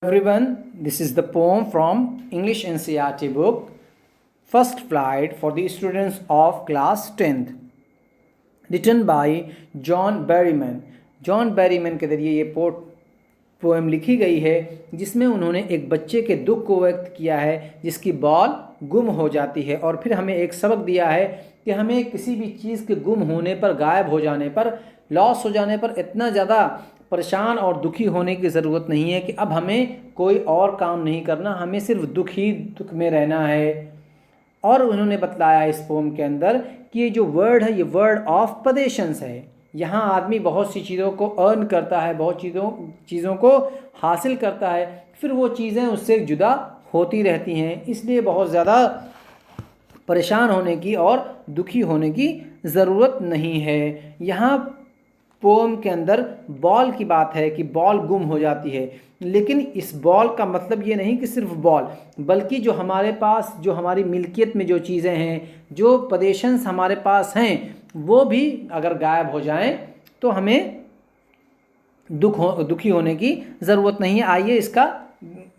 Everyone, this is the poem from English NCERT book, First Flight for the students of class 10th, written by John Berryman. John Berryman के ज़रिए ये poem लिखी गई है जिसमें उन्होंने एक बच्चे के दुख को व्यक्त किया है जिसकी बॉल गुम हो जाती है, और फिर हमें एक सबक दिया है कि हमें किसी भी चीज़ के गुम होने पर, गायब हो जाने पर, लॉस हो जाने पर इतना ज़्यादा परेशान और दुखी होने की ज़रूरत नहीं है कि अब हमें कोई और काम नहीं करना, हमें सिर्फ दुख में रहना है। और उन्होंने बतलाया इस पोम के अंदर कि ये जो वर्ड है ये वर्ड ऑफ पोजेशंस है। यहाँ आदमी बहुत सी चीज़ों को अर्न करता है, बहुत चीज़ों को हासिल करता है, फिर वो चीज़ें उससे जुदा होती रहती हैं, इसलिए बहुत ज़्यादा परेशान होने की और दुखी होने की ज़रूरत नहीं है। यहाँ पोम के अंदर बॉल की बात है कि बॉल गुम हो जाती है, लेकिन इस बॉल का मतलब ये नहीं कि सिर्फ बॉल, बल्कि जो हमारे पास, जो हमारी मिल्कियत में जो चीज़ें हैं, जो पोजेशंस हमारे पास हैं, वो भी अगर गायब हो जाएं तो हमें दुखी होने की ज़रूरत नहीं है। आइए इसका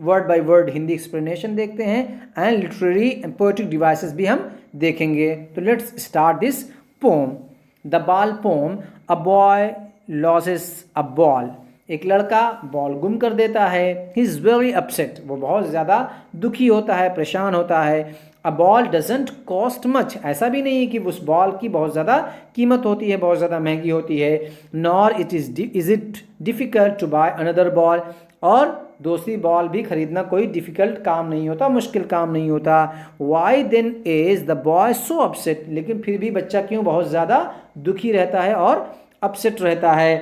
word by word Hindi explanation देखते हैं and literary and poetic devices भी हम देखेंगे। तो let's start this poem. The ball poem. A boy loses a ball. एक लड़का बॉल गुम कर देता है। He is very upset. वो बहुत ज़्यादा दुखी होता है, परेशान होता है। A ball doesn't cost much. ऐसा भी नहीं है कि उस बॉल की बहुत ज़्यादा कीमत होती है, बहुत ज़्यादा महंगी होती है। Nor is it difficult to buy another ball. और दूसरी बॉल भी खरीदना कोई डिफ़िकल्ट काम नहीं होता, मुश्किल काम नहीं होता। Why then is the boy so upset. लेकिन फिर भी बच्चा क्यों बहुत ज़्यादा दुखी रहता है और अपसेट रहता है।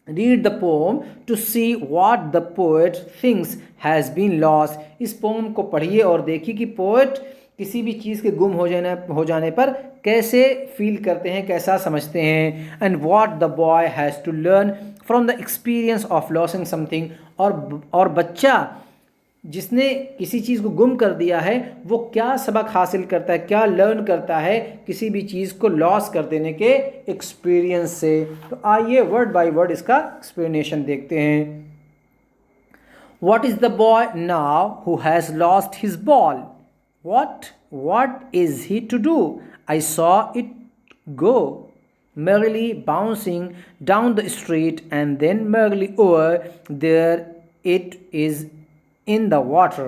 Read the poem to see what the poet thinks has been lost. इस पोम को पढ़िए और देखिए कि पोएट किसी भी चीज़ के गुम हो जाने पर कैसे फील करते हैं, कैसा समझते हैं। And what the boy has to learn from the experience of losing something. और बच्चा जिसने किसी चीज़ को गुम कर दिया है वो क्या सबक हासिल करता है, क्या लर्न करता है किसी भी चीज़ को लॉस कर देने के एक्सपीरियंस से। तो आइए वर्ड बाय वर्ड इसका एक्सप्लेनेशन देखते हैं। What is the boy now who has lost his ball? What is he to do? I saw it go, merrily bouncing down the street, and then merrily over there it is in the water.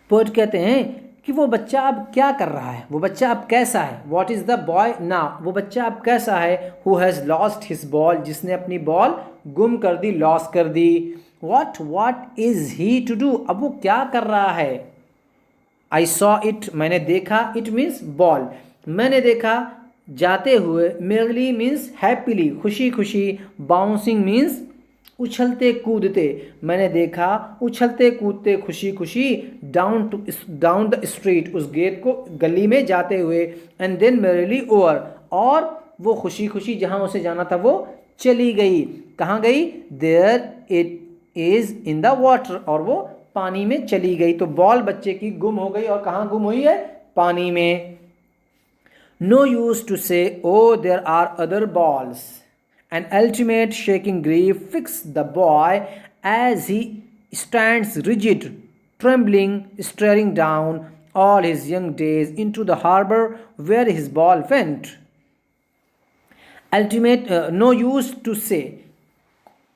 Poet कहते हैं कि वो बच्चा अब क्या कर रहा है, वो बच्चा अब कैसा है। What is the boy now? वो बच्चा अब कैसा है। Who has lost his ball? जिसने अपनी बॉल गुम कर दी, लॉस कर दी। What is he to do? अब वो क्या कर रहा है। I saw it, मैंने देखा। It means बॉल, मैंने देखा जाते हुए। Merrily means happily, खुशी खुशी। Bouncing means उछलते कूदते, मैंने देखा उछलते कूदते खुशी खुशी। डाउन द स्ट्रीट, उस गेट को गली में जाते हुए। एंड देन merrily over, और वो खुशी खुशी जहाँ उसे जाना था वो चली गई। कहाँ गई। There it is in the water, और वो पानी में चली गई। तो बॉल बच्चे की गुम हो गई, और कहाँ गुम हुई है, पानी में। No use to say oh there are other balls. An ultimate shaking grief fixed the boy as he stands rigid, trembling, staring down all his young days into the harbor where his ball went. No use to say,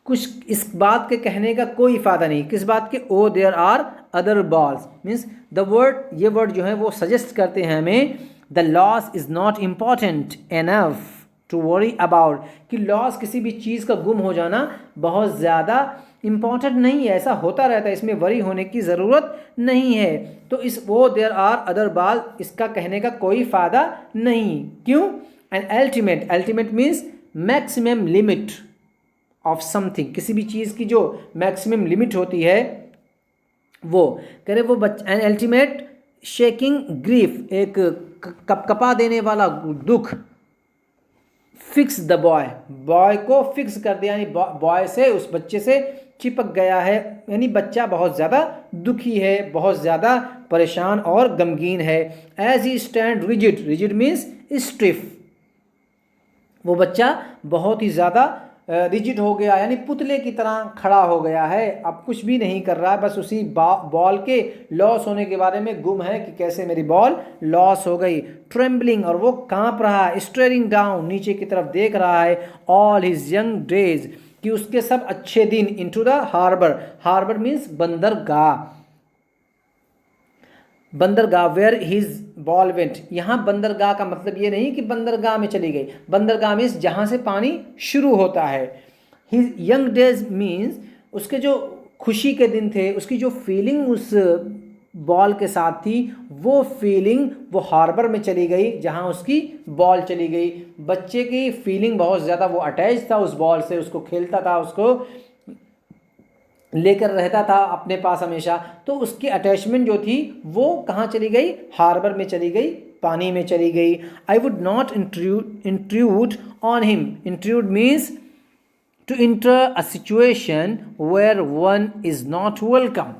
कुछ इस बात के कहने का कोई फ़ायदा नहीं। किस बात के। Oh there are other balls means the word, ये वर्ड जो है वो सजेस्ट करते हैं हमें the loss is not important enough to worry about, कि लॉस, किसी भी चीज़ का गुम हो जाना बहुत ज़्यादा इम्पॉर्टेंट नहीं है, ऐसा होता रहता है, इसमें वरी होने की ज़रूरत नहीं है। तो इस वो देयर आर अदर बॉल, इसका कहने का कोई फ़ायदा नहीं। क्यों। And ultimate means maximum limit of something, किसी भी चीज़ की जो मैक्सिमम लिमिट होती है वो कह रहे वो एन अल्टीमेट शेकिंग ग्रीफ, एक कपकपा देने वाला दुख। फिक्स द बॉय, बॉय को फिक्स कर दिया, यानी बॉय से, उस बच्चे से चिपक गया है, यानी बच्चा बहुत ज़्यादा दुखी है, बहुत ज़्यादा परेशान और गमगीन है। As he stand rigid, rigid means stiff, वो बच्चा बहुत ही ज़्यादा रिजिड हो गया, यानी पुतले की तरह खड़ा हो गया है, अब कुछ भी नहीं कर रहा है, बस उसी बॉल के लॉस होने के बारे में गुम है कि कैसे मेरी बॉल लॉस हो गई। ट्रेम्बलिंग, और वो कांप रहा है। स्टेयरिंग डाउन, नीचे की तरफ देख रहा है। ऑल हिज यंग डेज, कि उसके सब अच्छे दिन। Into the harbour, harbour means बंदरगाह, बंदरगाह वेयर हिज बॉल वेंट। यहाँ बंदरगाह का मतलब ये नहीं कि बंदरगाह में चली गई, बंदरगाह मीन्स जहाँ से पानी शुरू होता है। हिज यंग डेज मीन्स उसके जो खुशी के दिन थे, उसकी जो फीलिंग उस बॉल के साथ थी, वो फीलिंग वो हार्बर में चली गई जहाँ उसकी बॉल चली गई। बच्चे की फीलिंग बहुत ज़्यादा, वो अटैच था उस बॉल से, उसको खेलता था, उसको लेकर रहता था अपने पास हमेशा, तो उसकी अटैचमेंट जो थी वो कहाँ चली गई? हार्बर में चली गई, पानी में चली गई। I would not intrude on him. Intrude means to enter a situation where one is not welcome.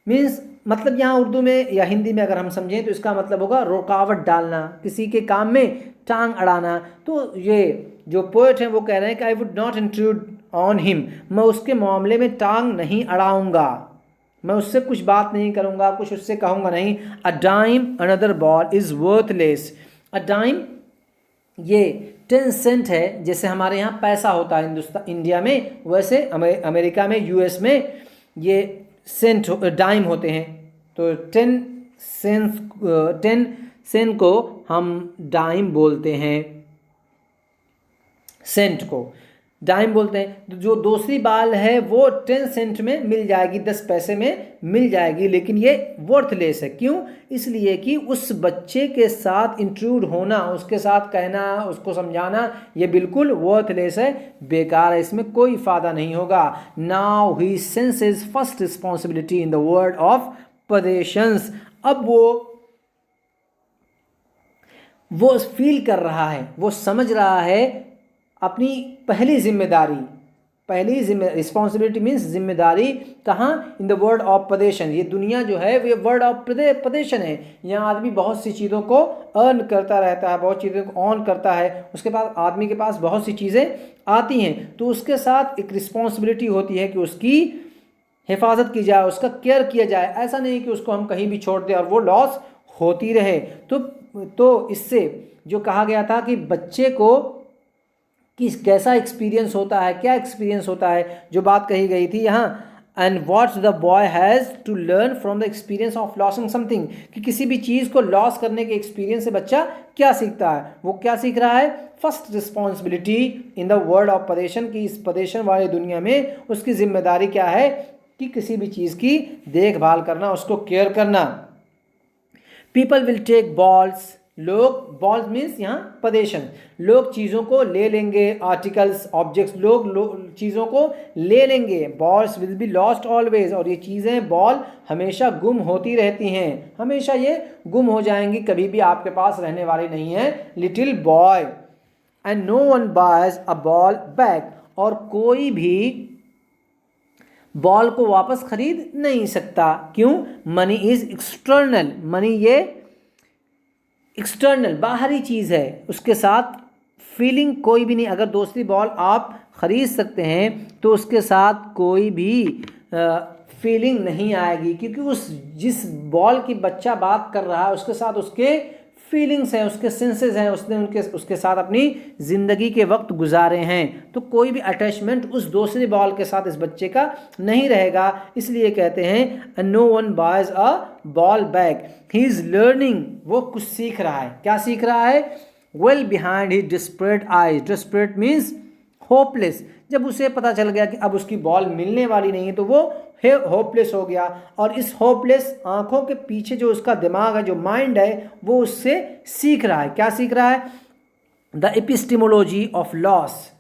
Means मतलब यहाँ उर्दू में या हिंदी में अगर हम समझें तो इसका मतलब होगा रुकावट डालना, किसी के काम में टांग अड़ाना। तो ये जो पोएट हैं वो कह रहे हैं कि आई would not intrude on him, मैं उसके मामले में टांग नहीं अड़ाऊंगा, मैं उससे कुछ बात नहीं करूंगा, कुछ उससे कहूंगा नहीं। A dime another ball is worthless. A dime ये 10 सेंट है, जैसे हमारे यहाँ पैसा होता है इंडिया में, वैसे अमेरिका में, यूएस में ये सेंट डाइम होते हैं। तो 10 सेंट को हम डाइम बोलते हैं, सेंट को डाइम बोलते हैं। तो जो दूसरी बाल है वो 10 सेंट में मिल जाएगी, 10 पैसे में मिल जाएगी, लेकिन ये वर्थलेस है। क्यों? इसलिए कि उस बच्चे के साथ इंट्रूड होना, उसके साथ कहना, उसको समझाना, ये बिल्कुल वर्थलेस है, बेकार है, इसमें कोई फ़ायदा नहीं होगा। Now he senses first responsibility in the world of possessions. अब वो फील कर रहा है, वो समझ रहा है अपनी पहली जिम्मेदारी, रिस्पॉन्सिबिलिटी मीन्स जिम्मेदारी, कहाँ? In the world of possession. ये दुनिया जो है वो वर्ल्ड ऑफ पदेशन है। यहाँ आदमी बहुत सी चीज़ों को अर्न करता रहता है, बहुत चीज़ों को ऑन करता है, उसके बाद आदमी के पास बहुत सी चीज़ें आती हैं, तो उसके साथ एक रिस्पॉन्सिबिलिटी होती है कि उसकी हिफाजत की जाए, उसका केयर किया जाए। ऐसा नहीं कि उसको हम कहीं भी छोड़ दें और वो लॉस होती रहे। तो इससे जो कहा गया था कि बच्चे को कि कैसा एक्सपीरियंस होता है, क्या एक्सपीरियंस होता है, जो बात कही गई थी यहाँ, and what the boy has to learn from the experience of losing something, कि किसी भी चीज़ को लॉस करने के एक्सपीरियंस से बच्चा क्या सीखता है। वो क्या सीख रहा है? First responsibility in the world of possession, की इस पदेशन वाली दुनिया में उसकी जिम्मेदारी क्या है कि किसी भी चीज़ की देखभाल करना, उसको केयर करना। पीपल विल टेक बॉल्स, लोग, बॉल्स मीन्स यहाँ पदेशन, लोग चीज़ों को ले लेंगे, आर्टिकल्स, ऑब्जेक्ट्स, लोग चीज़ों को ले लेंगे। Balls will be lost always, और ये चीज़ें, बॉल हमेशा गुम होती रहती हैं, हमेशा ये गुम हो जाएंगी, कभी भी आपके पास रहने वाली नहीं है। Little boy, and no one buys a ball back, और कोई भी बॉल को वापस खरीद नहीं सकता। क्यों? मनी इज एक्सटर्नल, मनी ये एक्सटर्नल, बाहरी चीज़ है, उसके साथ फीलिंग कोई भी नहीं। अगर दूसरी बॉल आप ख़रीद सकते हैं तो उसके साथ कोई भी फीलिंग नहीं आएगी, क्योंकि जिस बॉल की बच्चा बात कर रहा है उसके साथ उसके फीलिंग्स हैं, उसके सेंसेस हैं, उसने उसके साथ अपनी ज़िंदगी के वक्त गुजारे हैं, तो कोई भी अटैचमेंट उस दूसरी बॉल के साथ इस बच्चे का नहीं रहेगा। इसलिए कहते हैं no one buys a ball back, he is learning, वो कुछ सीख रहा है। क्या सीख रहा है? Well behind he desperate eyes, desperate means hopeless. जब उसे पता चल गया कि अब उसकी बॉल मिलने वाली नहीं है तो वो होपलेस हो गया, और इस होपलेस आंखों के पीछे जो उसका दिमाग है, जो माइंड है, वो उससे सीख रहा है। क्या सीख रहा है? The epistemology of loss.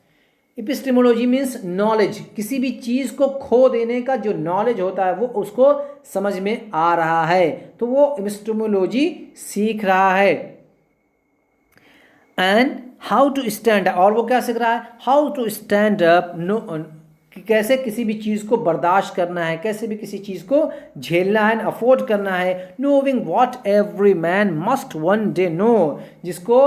Epistemology means knowledge, किसी भी चीज़ को खो देने का जो नॉलेज होता है वो उसको समझ में आ रहा है, तो वो एपिस्टेमोलॉजी सीख रहा है। एंड हाउ टू स्टैंड, और वो क्या सीख रहा है? How to stand up, no, कि कैसे किसी भी चीज़ को बर्दाश्त करना है, कैसे भी किसी चीज़ को झेलना है, अफोर्ड करना है। Knowing what every man must one day know, जिसको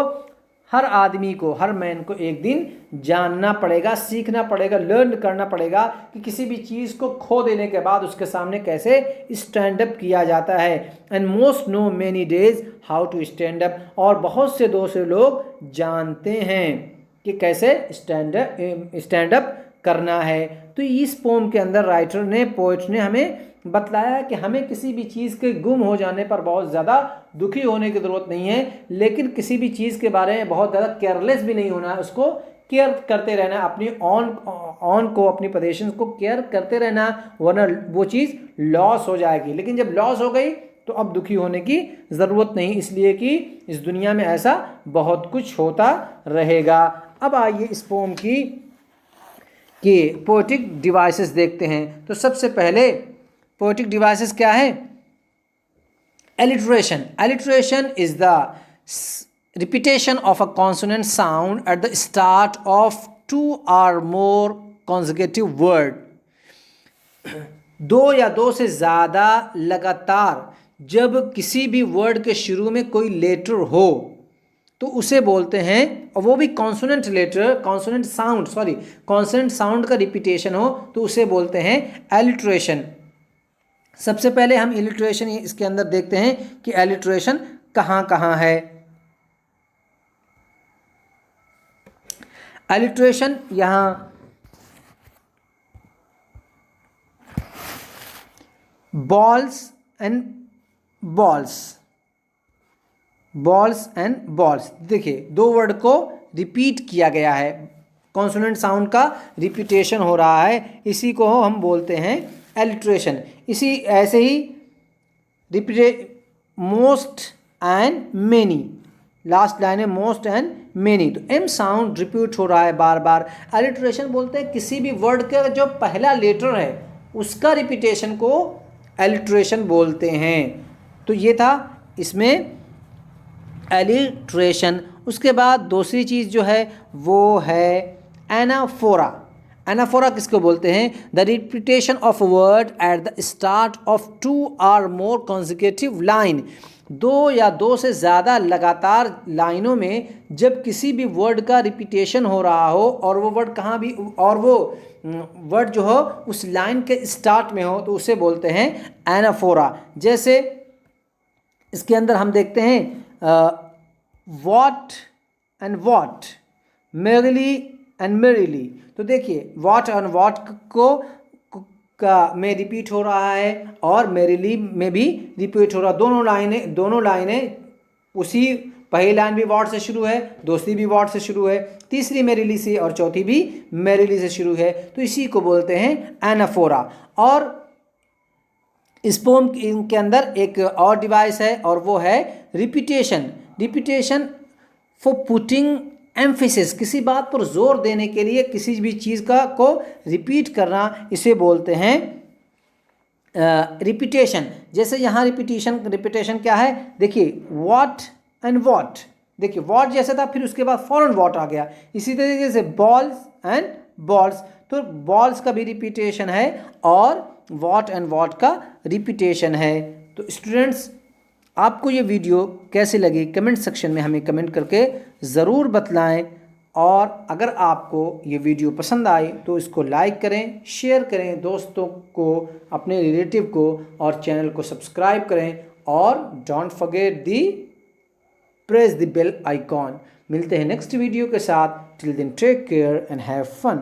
हर आदमी को, हर मैन को एक दिन जानना पड़ेगा, सीखना पड़ेगा, लर्न करना पड़ेगा कि किसी भी चीज़ को खो देने के बाद उसके सामने कैसे स्टैंड अप किया जाता है। And most know many days how to stand up, और बहुत से दूसरे लोग जानते हैं कि कैसे स्टैंड अप करना है। तो इस पोम के अंदर राइटर ने, पोएट ने हमें बतलाया कि हमें किसी भी चीज़ के गुम हो जाने पर बहुत ज़्यादा दुखी होने की ज़रूरत नहीं है, लेकिन किसी भी चीज़ के बारे में बहुत ज़्यादा केयरलेस भी नहीं होना है, उसको केयर करते रहना, अपनी ऑन को, अपनी पोजीशंस को केयर करते रहना, वरना वो चीज़ लॉस हो जाएगी। लेकिन जब लॉस हो गई तो अब दुखी होने की ज़रूरत नहीं, इसलिए कि इस दुनिया में ऐसा बहुत कुछ होता रहेगा। अब आइए इस पोम की पोएटिक डिवाइसेस देखते हैं। तो सबसे पहले पोएटिक डिवाइसेस क्या है? Alliteration. Alliteration is the repetition of a consonant sound at the start of 2 or more consecutive word. 2 या 2 से ज़्यादा लगातार जब किसी भी वर्ड के शुरू में कोई लेटर हो तो उसे बोलते हैं, और वो भी कॉन्सोनेंट लेटर, कॉन्सोनेंट साउंड का रिपीटेशन हो तो उसे बोलते हैं एलिट्रेशन। सबसे पहले हम एलिट्रेशन इसके अंदर देखते हैं कि एलिट्रेशन कहाँ कहाँ है। एलिट्रेशन यहाँ बॉल्स एंड बॉल्स, देखिए 2 वर्ड को रिपीट किया गया है, कॉन्सोनेंट साउंड का रिपीटेशन हो रहा है, इसी को हम बोलते हैं एलिट्रेशन। इसी ऐसे ही most and many, last line है मोस्ट एंड मेनी, तो एम साउंड रिपीट हो रहा है बार बार। एलिट्रेशन बोलते हैं किसी भी वर्ड का जो पहला लेटर है उसका रिपीटेशन को एलिट्रेशन बोलते हैं। तो ये था इसमें एलिट्रेशन। उसके बाद दूसरी चीज़ जो है वो है एनाफोरा। एनाफोरा किसको बोलते हैं? The repetition of word at the start of 2 or more consecutive line. 2 या 2 से ज़्यादा लगातार लाइनों में जब किसी भी वर्ड का रिपीटेशन हो रहा हो और वो वर्ड कहाँ भी, और वो वर्ड जो हो उस लाइन के स्टार्ट में हो तो उसे बोलते हैं एनाफोरा। जैसे इसके अंदर हम देखते हैं what and what, merrily and merrily. तो देखिए वॉट एंड वॉट में रिपीट हो रहा है और मेरिली में भी रिपीट हो रहा है। दोनों लाइनें उसी, पहली लाइन भी वॉट से शुरू है, दूसरी भी वॉट से शुरू है, तीसरी मेरिली से और चौथी भी मेरिली से शुरू है, तो इसी को बोलते हैं एनाफोरा। और इस पोम के अंदर एक और डिवाइस है और वो है repetition. Repetition for putting emphasis, किसी बात पर जोर देने के लिए किसी भी चीज़ को रिपीट करना, इसे बोलते हैं रिपीटेशन। जैसे यहाँ रिपीटेशन क्या है? देखिए व्हाट एंड व्हाट, देखिए व्हाट जैसे था फिर उसके बाद फौरन व्हाट आ गया। इसी तरीके से बॉल्स एंड बॉल्स, तो बॉल्स का भी रिपीटेशन है और व्हाट एंड व्हाट का रिपीटेशन है। तो स्टूडेंट्स, आपको ये वीडियो कैसी लगी कमेंट सेक्शन में हमें कमेंट करके ज़रूर बतलाएं, और अगर आपको ये वीडियो पसंद आए तो इसको लाइक करें, शेयर करें दोस्तों को, अपने रिलेटिव को, और चैनल को सब्सक्राइब करें, और don't forget the press the bell icon. मिलते हैं नेक्स्ट वीडियो के साथ। Till then take care and have fun.